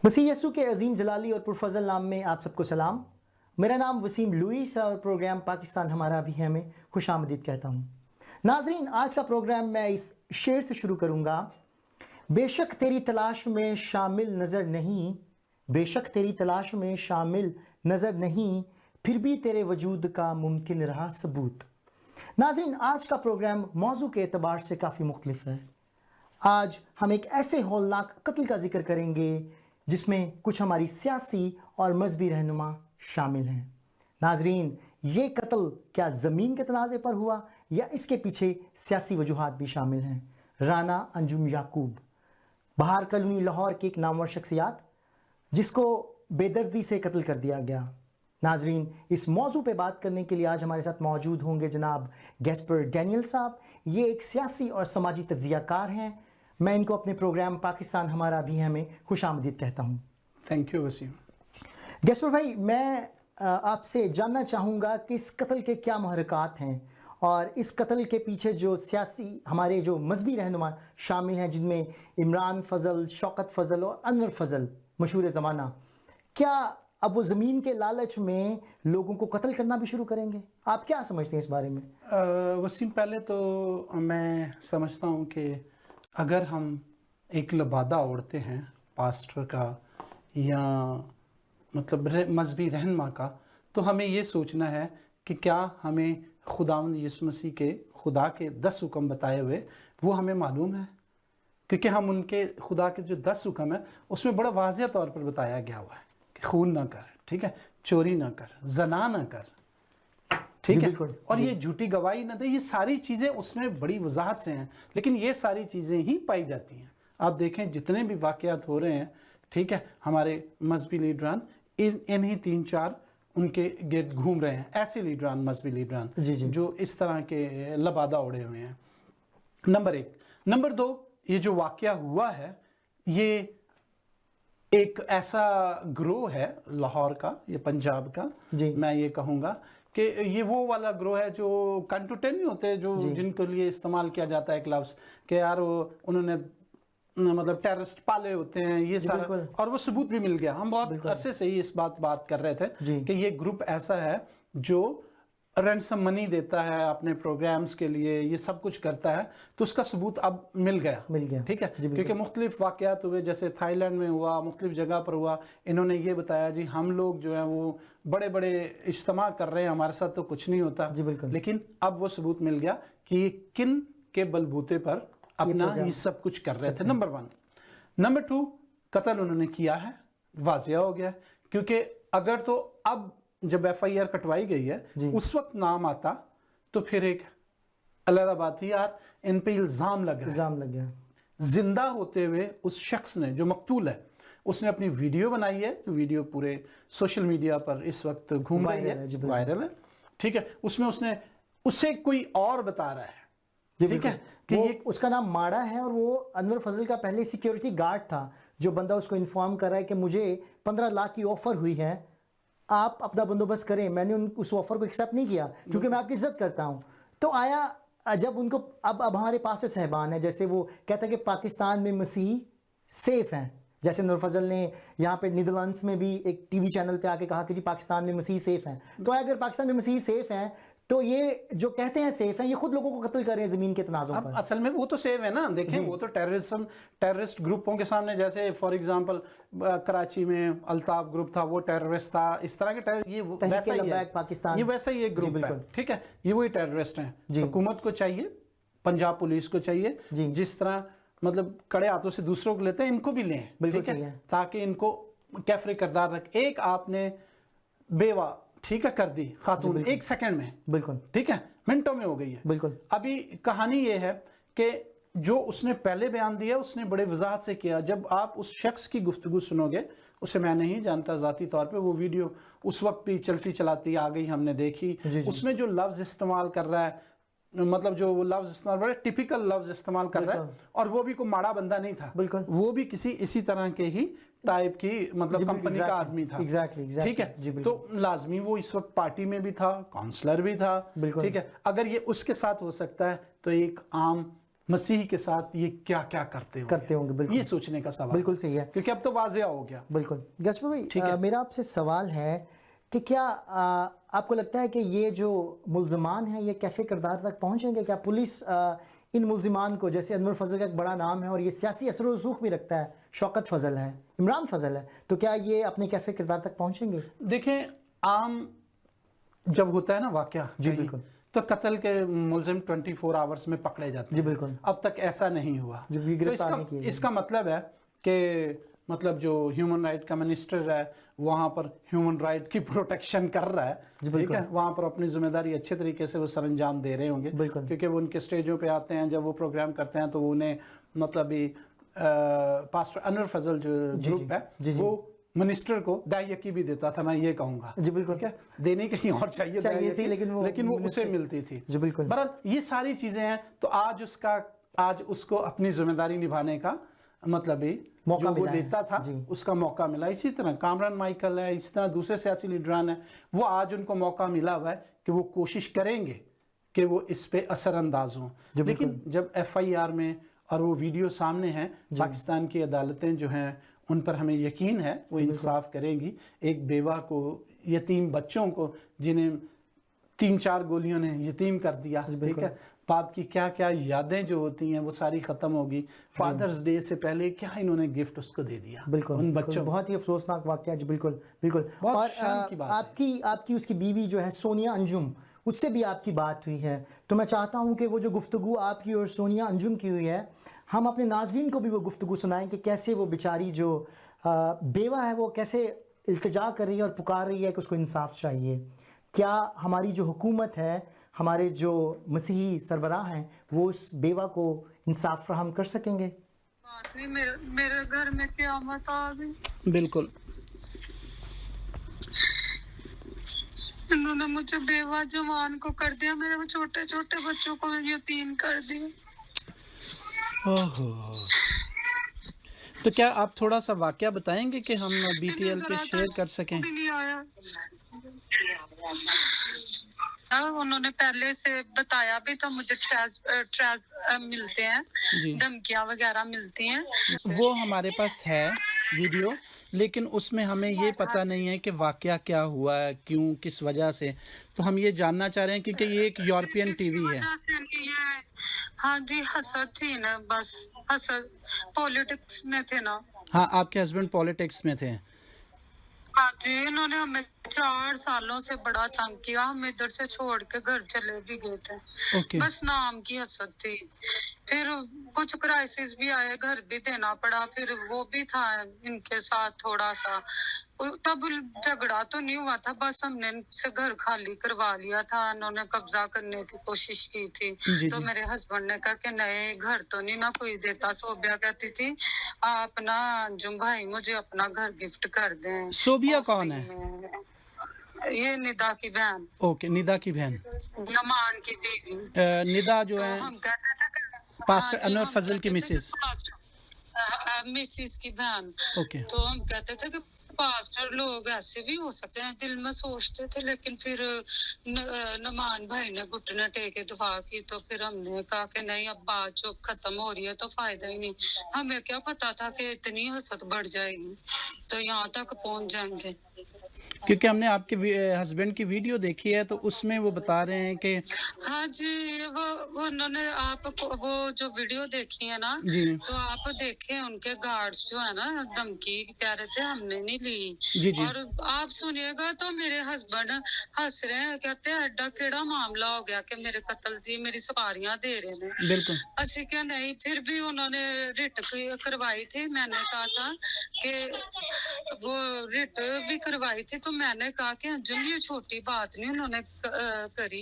मसीह यसू के अजीम जलाली और पुरफजल नाम में आप सबको सलाम। मेरा नाम वसीम लुईस और प्रोग्राम पाकिस्तान हमारा भी है में खुश आमदीद कहता हूँ। नाजरीन, आज का प्रोग्राम मैं इस शेर से शुरू करूँगा। बेशक तेरी तलाश में शामिल नज़र नहीं, बेशक तेरी तलाश में शामिल नज़र नहीं, फिर भी तेरे वजूद का मुमकिन रहा सबूत। नाजरीन, आज का प्रोग्राम मौजू के एतबार से काफ़ी मुख्तलिफ है। आज हम एक ऐसे हौलनाक कत्ल का जिक्र करेंगे जिसमें कुछ हमारी सियासी और मजहबी रहनुमा शामिल हैं। नाजरीन, ये कत्ल क्या ज़मीन के तनाज़े पर हुआ या इसके पीछे सियासी वजूहात भी शामिल हैं? राना अंजुम याकूब, बहार कॉलोनी लाहौर की एक नामवर शख्सियत जिसको बेदर्दी से कत्ल कर दिया गया। नाजरीन, इस मौजू पे बात करने के लिए आज हमारे साथ मौजूद होंगे जनाब गैस्पर डैनियल साहब। ये एक सियासी और समाजी तज्ज़ियाकार हैं। मैं इनको अपने प्रोग्राम पाकिस्तान हमारा भी है में खुश आमदीद कहता हूँ। Thank you Wasim. गैस्पर भाई, मैं आपसे जानना चाहूँगा कि इस कत्ल के क्या महरक़ात हैं और इस कत्ल के पीछे जो सियासी हमारे जो मजहबी रहनुमा शामिल हैं, जिनमें इमरान फ़ज़ल, शौकत फ़ज़ल और अनवर फ़ज़ल मशहूर ज़माना, क्या अब वो ज़मीन के लालच में लोगों को कत्ल करना भी शुरू करेंगे? आप क्या समझते हैं इस बारे में? वसीम, पहले तो मैं समझता हूँ कि अगर हम एक लबादा ओढ़ते हैं पास्टर का या मतलब मजहबी रहनुमा का, तो हमें ये सोचना है कि क्या हमें खुदावंद यीशु मसीह के खुदा के 10 हुक्म बताए हुए वो हमें मालूम है? क्योंकि हम उनके खुदा के जो 10 हुक्म है उसमें बड़ा वाज़िह तौर पर बताया गया हुआ है कि खून ना कर, ठीक है, चोरी ना कर, जना ना कर, ठीक है, और ये झूठी गवाही न दे। ये सारी चीज़ें उसमें बड़ी वजाहत से हैं, लेकिन ये सारी चीज़ें ही पाई जाती हैं। आप देखें जितने भी वाक़यात हो रहे हैं, ठीक है, हमारे मजहबी लीडरान इन्हीं 3-4 उनके गिर्द घूम रहे हैं, ऐसे लीडरान, मजहबी लीडरान जो इस तरह के लबादा उड़े हुए हैं। नंबर 1। नंबर 2, ये जो वाक़या हुआ है ये एक ऐसा ग्रोह है लाहौर का या पंजाब का, मैं ये कहूँगा कि ये वो वाला ग्रोह है जो कंटुटेन नहीं होते, जो जिनके लिए इस्तेमाल किया जाता है एक लफ्ज़ कि यार उन्होंने मतलब टेररिस्ट पाले होते हैं, ये सारा, और वो सबूत भी मिल गया। हम बहुत अरसे से ही इस बात कर रहे थे कि ये ग्रुप ऐसा है जो रैंसम मनी देता है अपने प्रोग्राम्स के लिए, ये सब कुछ करता है, तो उसका सबूत अब मिल गया, ठीक है, क्योंकि मुख्तलिफ वाक़यात हुए, जैसे थाईलैंड में हुआ, मुख्तलिफ जगह पर हुआ। इन्होंने ये बताया जी हम लोग जो है वो बड़े बड़े इज्तिमा कर रहे हैं, हमारे साथ तो कुछ नहीं होता, लेकिन अब वो सबूत मिल गया कि किन के बलबूते पर अपना ये सब कुछ कर रहे थे। नंबर 1। नंबर 2, कत्ल उन्होंने किया है, वाज़िह हो गया, क्योंकि अगर तो अब जब FIR कटवाई गई है उस वक्त नाम आता तो फिर एक अलग बात थी, यार इन पे इल्ज़ाम लग गया। जिंदा होते हुए उस शख्स ने, जो मकतूल है, उसने अपनी वीडियो बनाई है, वीडियो पूरे सोशल मीडिया पर इस वक्त घूम रही है, वायरल है, ठीक है। उसमें उसने उसे कोई और बता रहा है, ठीक है, कि ये उसका नाम माड़ा है और वो अनवर फजल का पहले सिक्योरिटी गार्ड था। जो बंदा उसको इन्फॉर्म कर रहा है कि मुझे 15 लाख की ऑफर हुई है, आप अपना बंदोबस्त करें। मैंने उस ऑफर को एक्सेप्ट नहीं किया क्योंकि मैं आपकी इज्जत करता हूं। तो आया जब उनको अब हमारे पास साहिबान है, जैसे वो कहता है कि पाकिस्तान में मसीह सेफ हैं, जैसे नूर फजल ने यहाँ पे नीदरलैंड्स में भी एक टीवी चैनल पे आके कहा कि जी पाकिस्तान में मसीह सेफ हैं। तो अगर पाकिस्तान में मसीह सेफ हैं तो ये जो कहते हैं सेफ हैं, ये खुद लोगों को कत्ल कर रहे हैं ज़मीन के तनाज़ों पर। असल में वो तो सेफ है ना, देखें वो तो टेररिस्ट ग्रुपों के सामने, जैसे फॉर एग्जांपल कराची में अल्ताफ ग्रुप था, वो टेररिस्ट था, इस तरह के ये वैसा ही है पाकिस्तान, ये वैसा ही एक ग्रुप है, ठीक है, ये वही टेररिस्ट हैं। हुकूमत को चाहिए, पंजाब पुलिस को चाहिए, जिस तरह मतलब कड़े हाथों से दूसरों को लेते हैं, इनको भी लें, ठीक है, ताकि इनको कैफरे करदार रख। एक आपने बेवा, ठीक है, कर दी खातून 1 सेकंड में, बिल्कुल ठीक है, मिनटों में हो गई है, बिल्कुल। अभी कहानी ये है कि जो उसने पहले बयान दिया उसने बड़े वजाहत से किया। जब आप उस शख्स की गुफ्तगू सुनोगे, उसे मैं नहीं जानता ज़ाती तौर पे, वो वीडियो उस वक्त भी चलती चलाती आ गई, हमने देखी। उसमें जो लफ्ज़ इस्तेमाल कर रहा है, मतलब जो लफ्ज़ इस्तेमाल, बड़े टिपिकल लफ्ज़ इस्तेमाल कर रहा है, और वो भी कोई माड़ा बंदा नहीं था, बिल्कुल, वो भी किसी इसी तरह के ही टाइप की मतलब कंपनी का आदमी था, ठीक है। तो लाजमी वो इस वक्त पार्टी में भी था, काउंसलर भी था, ठीक है। अगर ये उसके साथ हो सकता है तो एक आम मसीह के साथ ये क्या क्या करते होंगे, बिल्कुल। ये सोचने का सवाल बिल्कुल सही है, क्योंकि अब तो वाज़ेह हो गया। बिल्कुल। गैस्पर भाई, मेरा आपसे सवाल है कि क्या आपको लगता है कि ये जो मुल्ज़मान हैं ये कैफ़े किरदार तक पहुँचेंगे? क्या पुलिस इन मुल्ज़मान को, जैसे अनवर फजल का एक बड़ा नाम है और ये सियासी असर व रसूख भी रखता है, शौकत फजल है, इमरान फजल है, तो क्या ये अपने कैफ़े किरदार तक पहुँचेंगे? देखें, आम जब होता है ना वाक़या, जी बिल्कुल, तो कत्ल के मुलजिम 24 आवर्स में पकड़े जाते जी हैं। बिल्कुल, अब तक ऐसा नहीं हुआ। जो भी तो गिरफ्तार नहीं किए गए। इसका मतलब है कि मतलब जो ह्यूमन राइट का मिनिस्टर है वहाँ पर ह्यूमन राइट की प्रोटेक्शन कर रहा है, ठीक है, वहाँ पर अपनी जिम्मेदारी अच्छे तरीके से वो सरंजाम दे रहे होंगे, बिल्कुल। क्योंकि वो उनके स्टेजों पे आते हैं, जब वो प्रोग्राम करते हैं तो उन्हें मतलब भी पास्टर अनवर फजल जो ग्रुप है वो मिनिस्टर को दायकी भी देता था, मैं ये कहूँगा। जी बिल्कुल, ठीक है, देनी कहीं और चाहिए थी, लेकिन वो उसे मिलती थी। जी बिल्कुल। बहरहाल ये सारी चीज़ें हैं, तो आज उसको अपनी जिम्मेदारी निभाने का मतलब भी मौका जो वो मिला लेता था उसका मौका मिला। इसी तरह कामरान माइकल है, इस तरह दूसरे सियासी लीडरान हैं, वो आज उनको मौका मिला हुआ है कि वो कोशिश करेंगे कि वो इस पे असरअंदाज हों। लेकिन जब FIR में और वो वीडियो सामने हैं, पाकिस्तान की अदालतें जो हैं उन पर हमें यकीन है वो इंसाफ करेंगी। एक बेवा को, यतीम बच्चों को जिन्हें 3-4 गोलियों ने यतीम कर दिया, ठीक है, बाप की क्या क्या यादें जो होती हैं वो सारी ख़त्म होगी। फादर्स डे से पहले क्या इन्होंने गिफ्ट उसको दे दिया, बिल्कुल, उन बच्चों। बहुत ही अफसोसनाक वाक़या जी, बिल्कुल बिल्कुल। और आपकी उसकी बीवी जो है सोनिया अंजुम, उससे भी आपकी बात हुई है, तो मैं चाहता हूँ कि वो जो गुफ्तगू आपकी और सोनिया अंजुम की हुई है, हम अपने नाज़रीन को भी वो गुफ्तगू सुनाएं कि कैसे वो बेचारी जो बेवा है वो कैसे इल्तिजा कर रही है और पुकार रही है कि उसको इंसाफ चाहिए। क्या हमारी जो हुकूमत है, हमारे जो मसीही सरबराह हैं, वो उस बेवा को इंसाफ फराहम कर सकेंगे? नहीं, मेरे घर में क़यामत आ गई। बिल्कुल, इन्होंने मुझे बेवा जवान को कर दिया, मेरे छोटे छोटे बच्चों को यतीम कर दिया। ओहो, तो क्या आप थोड़ा सा वाकया बताएंगे कि हम BTL पे शेयर कर सकें? नहीं आया। उन्होंने पहले से बताया भी था, मुझे मिलते हैं, धमकियां वगैरह मिलती हैं। वो हमारे पास है वीडियो, लेकिन उसमें हमें ये पता नहीं है कि वाकया क्या हुआ है, क्यों, किस वजह से। तो हम ये जानना चाह रहे हैं क्योंकि ये एक यूरोपियन टीवी है। हाँ जी, हसद थी ना, बस हसद, पॉलिटिक्स में थे ना। हाँ, आपके हस्बैंड पॉलिटिक्स में थे। हाँ जी, इन्होंने हमें 4 सालों से बड़ा तंग किया, हम इधर से छोड़ के घर चले भी गए थे। बस नाम की हसद थी। फिर कुछ क्राइसिस भी आए, घर भी देना पड़ा, फिर वो भी था इनके साथ थोड़ा सा। तब झगड़ा तो नहीं हुआ था, बस हमने इनसे घर खाली करवा लिया था, इन्होंने कब्जा करने की कोशिश की थी। तो मेरे हस्बैंड ने कहा कि नहीं, घर तो नहीं ना कोई देता। सोबिया कहती थी आप ना अंजुम भाई मुझे अपना घर गिफ्ट कर दें। सोबिया कौन है? ये निदा की बहन। ओके, निदा की बहन, नमान की बीवी। निदा जो तो है हम कहते थे पास्टर अनवर फजल की मिसेस, मिसेस की बहन। ओके, तो हम कहते थे कि पास्टर लोग ऐसे भी हो सकते हैं, दिल में सोचते थे। लेकिन फिर नमान भाई ने घुटने टेके दुआ की, तो फिर हमने कहा कि नहीं, अब बात जो खत्म हो रही है तो फायदा ही नहीं। हमें क्या पता था कि इतनी हसद बढ़ जाएगी, तो यहाँ तक पहुंच जाएंगे। क्योंकि हमने आपके हस्बैंड की वीडियो देखी है, तो उसमें वो बता रहे हैं कि हाँ जी, वो उन्होंने आपको वो जो वीडियो देखी है ना, तो आप देखे उनके गार्ड्स जो है ना धमकी कह रहे थे, हमने नहीं ली। और आप सुनिएगा तो मेरे हस्बैंड हंस रहे हैं, कहते हैं एडा केड़ा मामला हो गया कि मेरे कत्ल दी, मेरी सवारियां दे रहे हैं। बिल्कुल, असि क्या नहीं, फिर भी उन्होंने रिट करवाई थी। मैंने कहा था कि वो रिट भी करवाई थी, तो मैंने कहा कि अंजुम ये छोटी बात नहीं उन्होंने करी,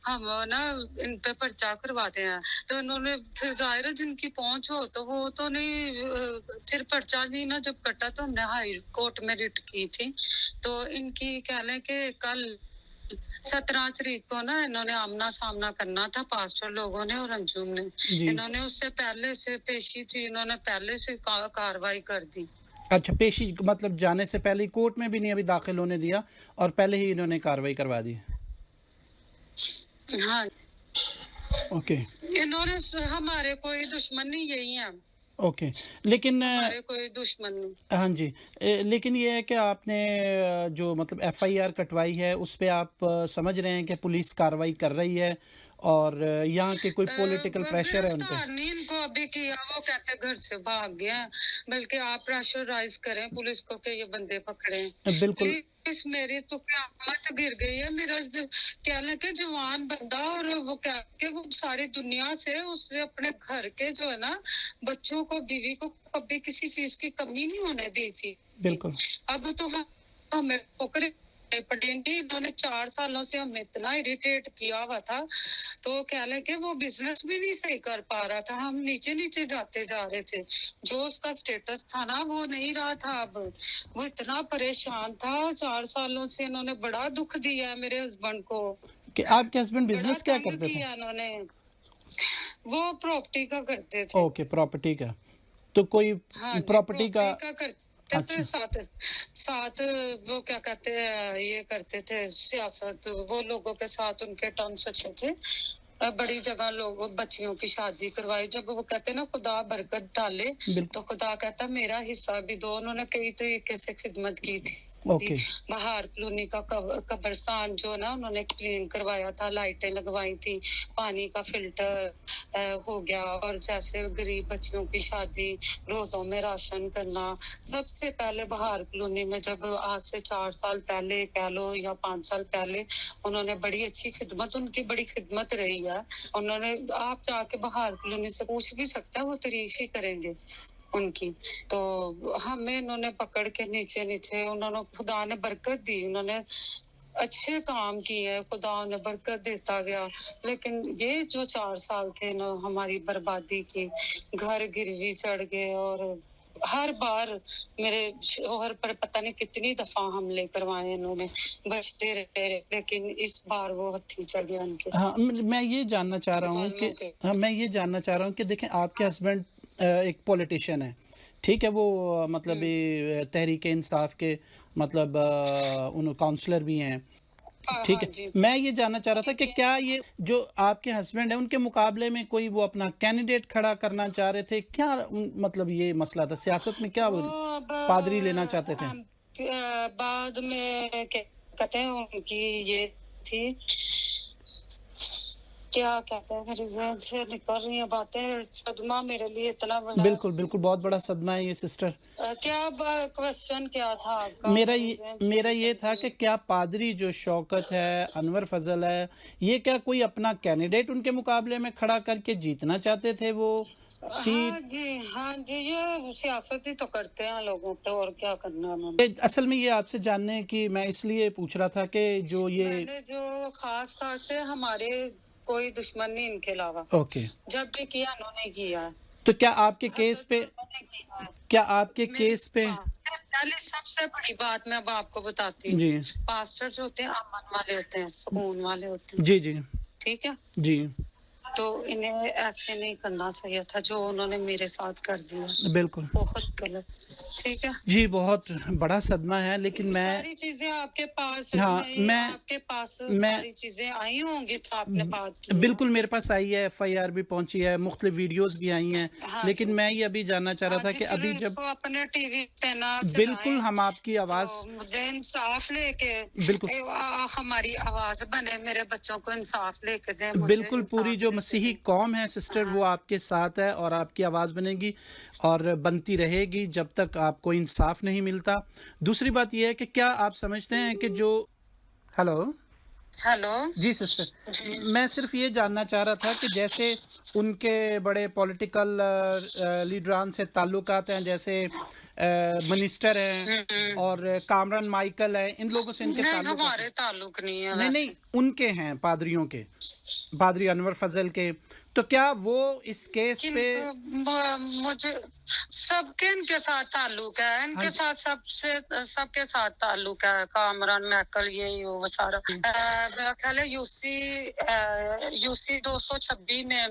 हम ना इन पे पर्चा करवाते हैं। तो उन्होंने फिर जाहिर है जिनकी पहुंच हो तो वो तो नहीं, फिर पर्चा भी ना जब कटा तो हमने हाई कोर्ट में रिट की थी। तो इनकी कह लें कि कल 17 तारीख को ना इन्होंने आमना सामना करना था, पास्टर लोगों ने और अंजुम ने। इन्होंने उससे पहले से पेशी थी, इन्होंने पहले से कार्रवाई कर दी। अच्छा, पेशी मतलब जाने से पहले कोर्ट में भी नहीं अभी दाखिल होने दिया और पहले ही इन्होंने कार्रवाई करवा दी। हाँ, ओके इन्होंने हमारे कोई दुश्मन नहीं, यही है ओके, लेकिन हमारे कोई दुश्मन नहीं। हाँ जी, लेकिन ये है कि आपने जो मतलब एफआईआर कटवाई है उस पे आप समझ रहे हैं कि पुलिस कार्रवाई कर रही है और यहाँ के कोई पॉलिटिकल प्रेशर है उन पे? गिरफ्तार नहीं इनको अभी किया, वो कहते घर से भाग गए हैं। बल्कि आप प्रेशराइज करें पुलिस को कि ये बंदे पकड़े। बिल्कुल प्लीज, मेरी तो क़यामत गिर गई है। मेरा क्या लगे जवान बंदा, और वो क्या कि वो सारी दुनिया से उसने अपने घर के जो है ना बच्चों को, बीवी को कभी किसी चीज की कमी नहीं होने दी थी। बिल्कुल अब तो हमें पकड़े पड़ेंगे। इन्होंने 4 सालों से हमें इतना इरिटेट किया हुआ था, तो कह लें कि वो बिजनेस भी नहीं सही कर पा रहा था। हम नीचे नीचे जाते जा रहे थे। जो उसका स्टेटस था ना वो नहीं रहा था। अब वो इतना परेशान था। 4 सालों से इन्होंने बड़ा दुख दिया है मेरे हस्बैंड को। कि आपके हस्बैंड बिजनेस क्या बड़ा तंग करते थे? किया इन्होंने। वो प्रॉपर्टी का करते थे। ओके, प्रॉपर्टी का। तो कोई हाँ जी, प्रॉपर्टी का करते अच्छा। थे। साथ वो क्या कहते हैं, ये करते थे सियासत। वो लोगों के साथ उनके टर्म्स अच्छे थे। बड़ी जगह लोग बच्चियों की शादी करवाई। जब वो कहते ना खुदा बरकत डाले, बिल्कुल तो खुदा कहता मेरा हिस्सा भी दो। उन्होंने कई तरीके से खिदमत की थी। ओके बहार कॉलोनी का कब्रिस्तान जो ना उन्होंने क्लीन करवाया था, लाइटें लगवाई थी, पानी का फिल्टर हो गया, और जैसे गरीब बच्चियों की शादी, रोजों में राशन करना। सबसे पहले बहार कॉलोनी में जब आज से 4 साल पहले कह लो या 5 साल पहले, उन्होंने बड़ी अच्छी खिदमत, उनकी बड़ी खिदमत रही है। उन्होंने, आप जाके बहार कॉलोनी से पूछ भी सकते हैं, वो तारीफ ही करेंगे उनकी। तो हमें इन्होंने पकड़ के नीचे नीचे, उन्होंने, खुदा ने बरकत दी, उन्होंने अच्छे काम किए, खुदा ने बरकत देता गया। लेकिन ये जो 4 साल थे ना, हमारी बर्बादी की, घर गिरवी चढ़ गए। और हर बार मेरे शोहर पर पता नहीं कितनी दफा हमले करवाए इन्होंने, बचते रहे। लेकिन इस बार वो हत्थी चढ़ गया उनके। हाँ, मैं ये जानना चाह रहा हूँ कि मैं ये जानना चाह रहा हूँ कि देखें, आपके हस्बैंड एक पॉलिटिशियन है, ठीक है, वो मतलब ये तहरीक इंसाफ के मतलब उन काउंसलर भी हैं, ठीक है। मैं ये जानना चाह रहा था कि क्या ये जो आपके हस्बैंड है उनके मुकाबले में कोई वो अपना कैंडिडेट खड़ा करना चाह रहे थे क्या? मतलब ये मसला था सियासत में, क्या वो पादरी लेना चाहते थे? बाद में कहते हैं उनकी ये थी, क्या कहते हैं, मेरे ज़हन से निकल रही हैं बातें। सदमा मेरे लिए इतना बड़ा। बिल्कुल बिल्कुल, बहुत बड़ा सदमा है ये सिस्टर। क्या क्वेश्चन क्या था आपका? मेरा ये था कि क्या पादरी जो शौकत है, अनवर फजल है, ये क्या कोई अपना कैंडिडेट उनके मुकाबले में खड़ा करके जीतना चाहते थे वो सीट? हाँ जी, ये सियासत ही तो करते हैं लोगों पे, और क्या करना है। असल में ये आपसे जानने की मैं इसलिए पूछ रहा था कि जो ये जो खास से हमारे कोई दुश्मन नहीं इनके अलावा। ओके, जब भी किया उन्होंने किया। तो क्या आपके केस पे, क्या आपके केस पे पहले सबसे बड़ी बात मैं अब आपको बताती हूँ जी, पास्टर जो होते हैं अमन वाले होते हैं, सुकून वाले होते हैं, जी जी ठीक है जी, तो इन्हें ऐसे नहीं करना चाहिए था जो उन्होंने मेरे साथ कर दिया। बिल्कुल बहुत गलत, ठीक है जी, बहुत बड़ा सदमा है। लेकिन मैं सारी चीजें आपके पास, हाँ, मैं आपके पास मैं सारी चीजें आई होंगी तो आपने बात की। बिल्कुल मेरे पास आई है, एफआईआर भी पहुंची है, मुख्तलिफ वीडियोस भी आई हैं। हाँ लेकिन जी। मैं ये अभी जानना चाह रहा था कि अभी जब अपने टीवी पे ना बिल्कुल हम आपकी आवाज तो मुझे इंसाफ लेके बिल्कुल हमारी आवाज बने, मेरे बच्चों को इंसाफ लेके दें। बिल्कुल पूरी जो मसीही कौम है सिस्टर वो आपके साथ है और आपकी आवाज़ बनेगी और बनती रहेगी जब तक आपको इंसाफ नहीं मिलता। दूसरी बात यह है कि क्या आप समझते हैं कि जो हेलो जी सिस्टर, मैं सिर्फ ये जानना चाह रहा था कि जैसे उनके बड़े पॉलिटिकल लीडरान से ताल्लुकात हैं, जैसे मिनिस्टर हैं और कामरान माइकल है, इन लोगों से इनके ताल्लुक हमारे ताल्लुक नहीं है। नहीं उनके हैं, पादरियों के, पादरी अनवर फजल के, तो क्या वो इस केस पे मुझे सबके इनके साथ ताल्लुक है, हाँ इनके जी। साथ सबके साथ ताल्लुक है, कामरान मैकल ये वो सारा। मेरा ख्याल है यूसी 226 में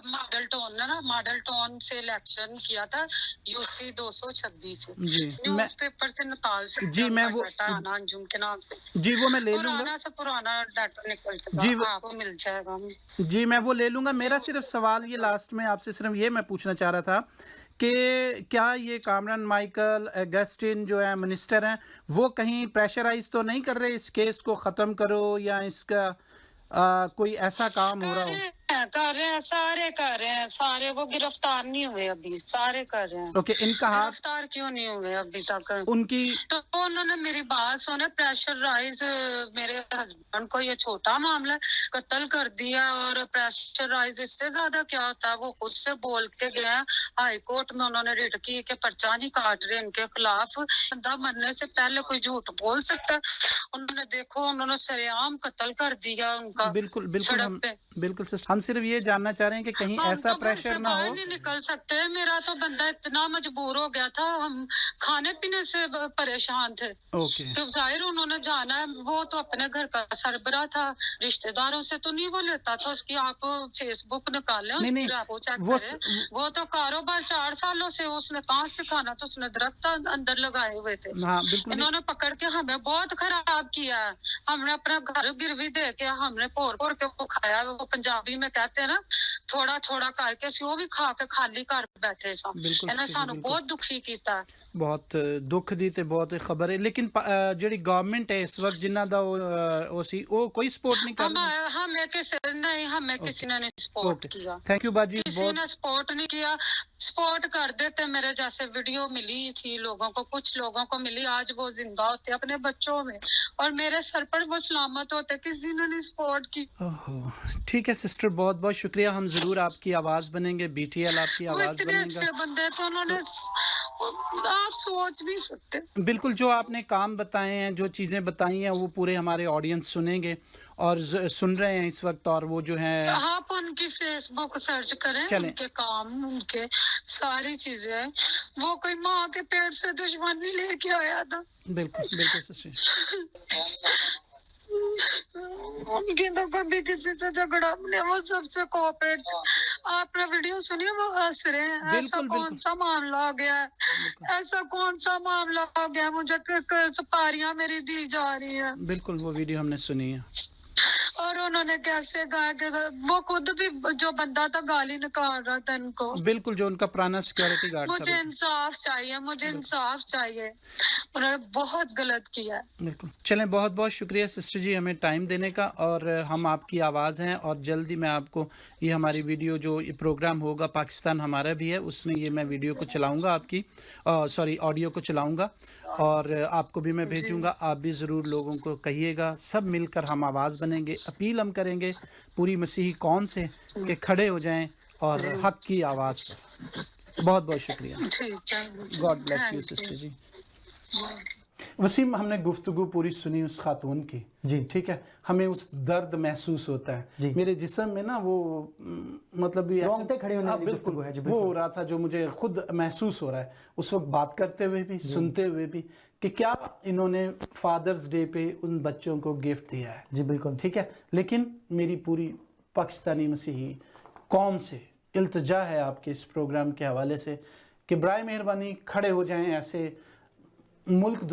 मॉडल टाउन है ना, मॉडल टाउन से इलेक्शन किया था यूसी 226 से। जी न्यूज़पेपर से निकाल सकते जी हैं मैं उनका वो डाटा, आना अंजुम के नाम से जी वो मैं ले लूंगा पुराना से पुराना डाटा निकल जी चुका, आपको मिल जाएगा। जी मैं वो ले लूंगा। मेरा सिर्फ सवाल ये लास्ट में आपसे सिर्फ ये मैं पूछना चाह रहा था कि क्या ये कामरान माइकल अगस्टिन जो है मिनिस्टर हैं वो कहीं प्रेशराइज तो नहीं कर रहे इस केस को ख़त्म करो, या इसका कोई ऐसा काम हो रहा हो? कर रहे हैं, सारे कर रहे हैं, सारे वो गिरफ्तार नहीं हुए अभी, सारे कर रहे हैं। ओके, इनका हाथ गिरफ्तार क्यों नहीं हुए अभी तक? उनकी तो उन्होंने मेरी बात सुने, प्रेशराइज मेरे हस्बैंड को, ये छोटा मामला है, कत्ल कर दिया, और प्रेशराइज इससे ज्यादा क्या होता है? वो खुद से बोल के गए हैं, हाई कोर्ट में उन्होंने रिट की कि पर्चा नहीं काट रहे इनके खिलाफ। बंदा मरने से पहले कोई झूठ बोल सकता है? उन्होंने देखो, उन्होंने सरेआम कत्ल कर दिया उनका बिल्कुल बिल्कुल सड़क हम पे। बिल्कुल सिस्टर, हम सिर्फ ये जानना चाह रहे हैं कि कहीं हम ऐसा तो घर से प्रेशर ना बाहर हो। नहीं निकल सकते। मेरा तो बंदा इतना मजबूर हो गया था, हम खाने पीने से परेशान थे। ओके तो जाहिर उन्होंने जाना है, वो तो अपने घर का सरबरा था, रिश्तेदारों से तो नहीं वो लेता था। उसकी आप फेसबुक निकालें, नहीं उसकी नहीं रैपो चेक वो करें। वो तो कारोबार 4 सालों से उसने कहाँ से खाना, तो उसने दरख्त अंदर लगाए हुए थे। हाँ बिल्कुल नहीं, इन्होंने पकड़ के हमें बहुत खराब किया है। हमने अपना घर गिरवी दे के हमने पोर पोर के वो खाया। वो पंजाबी में कहते हैं ना, थोड़ा थोड़ा करके वो भी खा के खाली कर बैठे सा। बिल्कुल इन्हें सही, सानू बिल्कुल। बहुत दुखी किया। बहुत दुख दी ते बहुत खबर है, लेकिन ਜਿਹੜੀ ਗਵਰਨਮੈਂਟ ਹੈ ਇਸ ਵਕਤ ਜਿਨ੍ਹਾਂ ਦਾ ਉਹ ਸੀ ਉਹ ਕੋਈ ਸਪੋर्ट नहीं कर रही। हमें किसी ने नहीं सपोर्ट ओके, किया, थैंक यू बाजी किसी बहुत ने सपोर्ट नहीं किया। सपोर्ट कर देते, मेरे जैसे वीडियो मिली थी लोगों को, कुछ लोगों को मिली, आज वो जिंदा होते अपने बच्चों में, और मेरे सर पर वो सलामत होते, किसी ने नहीं सपोर्ट की। ओहो, ठीक है सिस्टर, बहुत बहुत शुक्रिया। हम जरूर आपकी आवाज बनेंगे, BTL आपकी वो आवाज इतने अच्छे बनेगा। बंदे थे, उन्होंने आप सोच नहीं सकते। बिल्कुल, जो आपने काम बताए हैं, जो चीज़ें बताई हैं, वो पूरे हमारे ऑडियंस सुनेंगे और सुन रहे हैं इस वक्त। और वो जो है आप उनकी फेसबुक सर्च करें, चलें। उनके काम, उनके सारी चीजें। वो कोई माँ के पेट से दुश्मनी लेके आया था। बिल्कुल बिल्कुल सिस्टर, उनकी तो कभी किसी से झगड़ा नहीं, वो सबसे कोऑपरेट। आपने वीडियो सुनी, वो हंस रहे हैं। ऐसा बिल्कुल, कौन बिल्कुल। सा मामला आ गया है? ऐसा कौन सा मामला आ गया? मुझे सपारियां मेरी दी जा रही है। बिल्कुल वो वीडियो हमने सुनी है। और उन्होंने कैसे कहा कि वो खुद भी, जो बंदा था, गाली निकाल रहा था इनको। बिल्कुल, जो उनका पुराना सिक्योरिटी गार्ड मुझे था। इंसाफ चाहिए, मुझे इंसाफ चाहिए। उन्होंने बहुत गलत किया। बिल्कुल, चलें, बहुत बहुत शुक्रिया सिस्टर जी हमें टाइम देने का। और हम आपकी आवाज़ हैं, और जल्दी मैं आपको ये हमारी वीडियो, जो ये प्रोग्राम होगा पाकिस्तान हमारा भी है, उसमें ये मैं वीडियो को चलाऊंगा, आपकी सॉरी ऑडियो को चलाऊंगा, और आपको भी मैं भेजूंगा। आप भी ज़रूर लोगों को कहिएगा, सब मिलकर हम आवाज़ बनेंगे। अपील हम करेंगे पूरी मसीही कौम से कि खड़े हो जाएं और हक की आवाज़। बहुत बहुत शुक्रिया। ठीक है, गॉड ब्लेस यू सिस्टर जी। वसीम, हमने गुफ्तगू पूरी सुनी उस खातून की जी। ठीक है, हमें उस दर्द महसूस होता है जी। मेरे जिस्म में ना, वो मतलब भी ऐसे- रोंगटे खड़े होने हाँ, वाली बिल्कुल गुफ्तगू है जी, वो बिल्कुल। हो रहा था, जो मुझे खुद महसूस हो रहा है उस वक्त बात करते हुए भी, सुनते हुए भी, कि क्या इन्होंने फादर्स डे पे उन बच्चों को गिफ्ट दिया है। जी बिल्कुल। ठीक है, लेकिन मेरी पूरी पाकिस्तानी मसीही कौम से इल्तिजा है आपके इस प्रोग्राम के हवाले से कि बराए मेहरबानी खड़े हो जाएं ऐसे मुल्क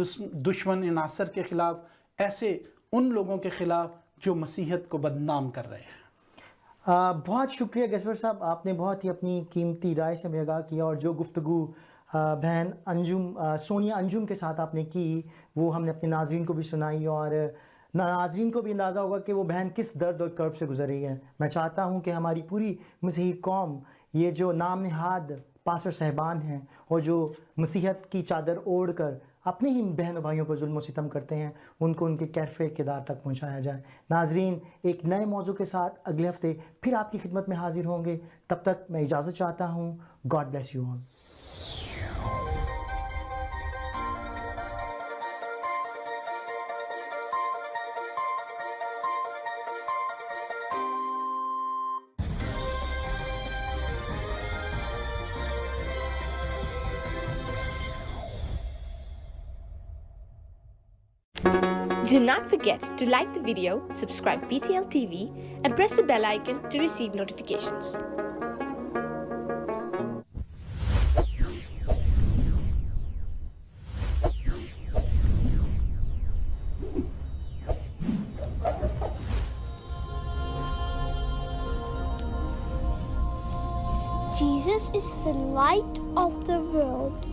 दुश्मन नासर के ख़िलाफ़, ऐसे उन लोगों के ख़िलाफ़ जो मसीहत को बदनाम कर रहे हैं। बहुत शुक्रिया गैसवर साहब, आपने बहुत ही अपनी कीमती राय से हमें आगाह किया, और जो गुफ्तगू बहन अंजुम सोनिया अंजुम के साथ आपने की, वो हमने अपने नाजरीन को भी सुनाई, और नाजरीन को भी अंदाज़ा होगा कि वो बहन किस दर्द और कर्ब से गुजर रही है। मैं चाहता हूँ कि हमारी पूरी मसीही कौम, ये जो नाम नहाद पास्टर साहिबान हैं, और जो मसीहत की चादर ओढ़ कर अपने ही बहन भाइयों पर जुल्म सितम करते हैं, उनको उनके कैफ़े किरदार तक पहुँचाया जाए। नाजरीन, एक नए मौजू के साथ अगले हफ्ते फिर आपकी खिदमत में हाजिर होंगे। तब तक मैं इजाज़त चाहता हूँ। God bless you all. Do not forget to like the video, subscribe BTL TV, and press the bell icon to receive notifications. Jesus is the light of the world.